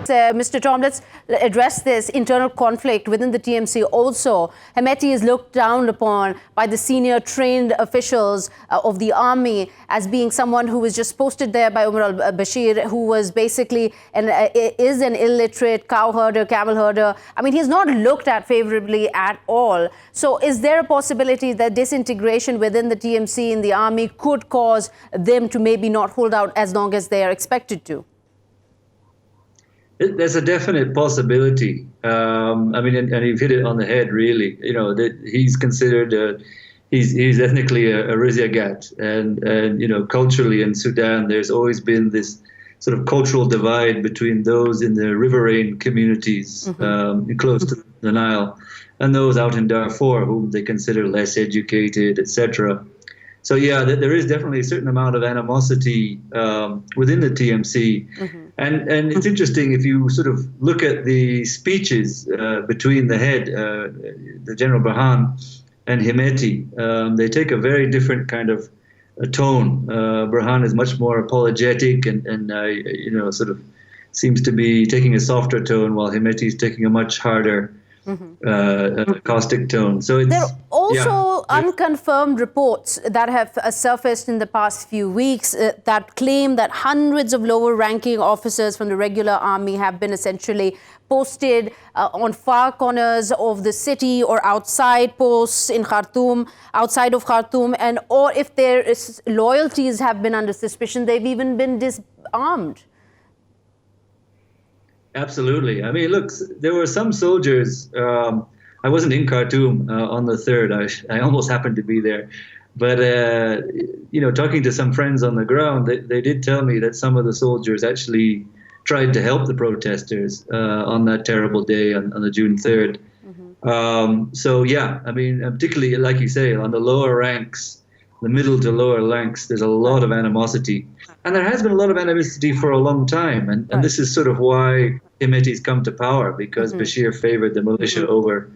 Mr. Tom, let's address this internal conflict within the TMC also. Hemeti is looked down upon by the senior trained officials of the army as being someone who was just posted there by Omar al-Bashir, who was basically is an illiterate cow herder, camel herder. I mean, he's not looked at favorably at all. So is there a possibility that disintegration within the TMC in the army could cause them to maybe not hold out as long as they are expected to? There's a definite possibility. I mean, and you've hit it on the head, really. You know, that he's considered, he's ethnically a Riziagat, and you know, culturally in Sudan, there's always been this sort of cultural divide between those in the riverine communities close to the Nile and those out in Darfur, whom they consider less educated, etc. So yeah, there is definitely a certain amount of animosity within the TMC. And it's interesting, if you sort of look at the speeches between the head, the General Burhan, and Hemeti, they take a very different kind of a tone. Burhan is much more apologetic and you know, sort of seems to be taking a softer tone, while Hemeti is taking a much harder caustic tone. So it's, there are also unconfirmed reports that have surfaced in the past few weeks that claim that hundreds of lower-ranking officers from the regular army have been essentially posted on far corners of the city or outside posts in Khartoum, outside of Khartoum, and or if their loyalties have been under suspicion, they've even been disarmed. Absolutely. I mean, look, there were some soldiers. I wasn't in Khartoum on the 3rd. I almost happened to be there. But, you know, talking to some friends on the ground, they did tell me that some of the soldiers actually tried to help the protesters on that terrible day on the June 3rd. So, yeah, I mean, particularly, like you say, on the lower ranks, the middle to lower ranks, there's a lot of animosity. And there has been a lot of animosity for a long time. And this is sort of why Hemeti's come to power, because Bashir favored the militia over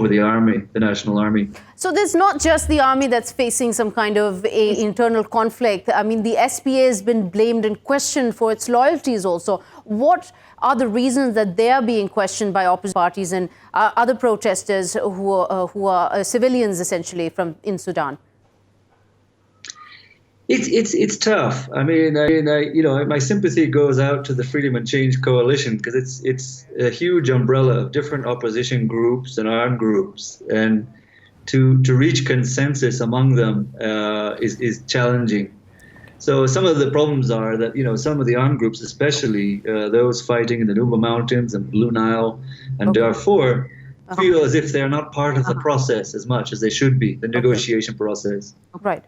the army, the national army. So there's not just the army that's facing some kind of internal conflict. I mean, the SPA has been blamed and questioned for its loyalties also. What are the reasons that they are being questioned by opposition parties and other protesters who are civilians, essentially, in Sudan? It's tough. I mean, you know, my sympathy goes out to the Freedom and Change Coalition, because it's a huge umbrella of different opposition groups and armed groups, and to reach consensus among them is challenging. So some of the problems are that, you know, some of the armed groups, especially those fighting in the Nuba Mountains and Blue Nile and Darfur, feel as if they're not part of the process as much as they should be, the negotiation process. Right.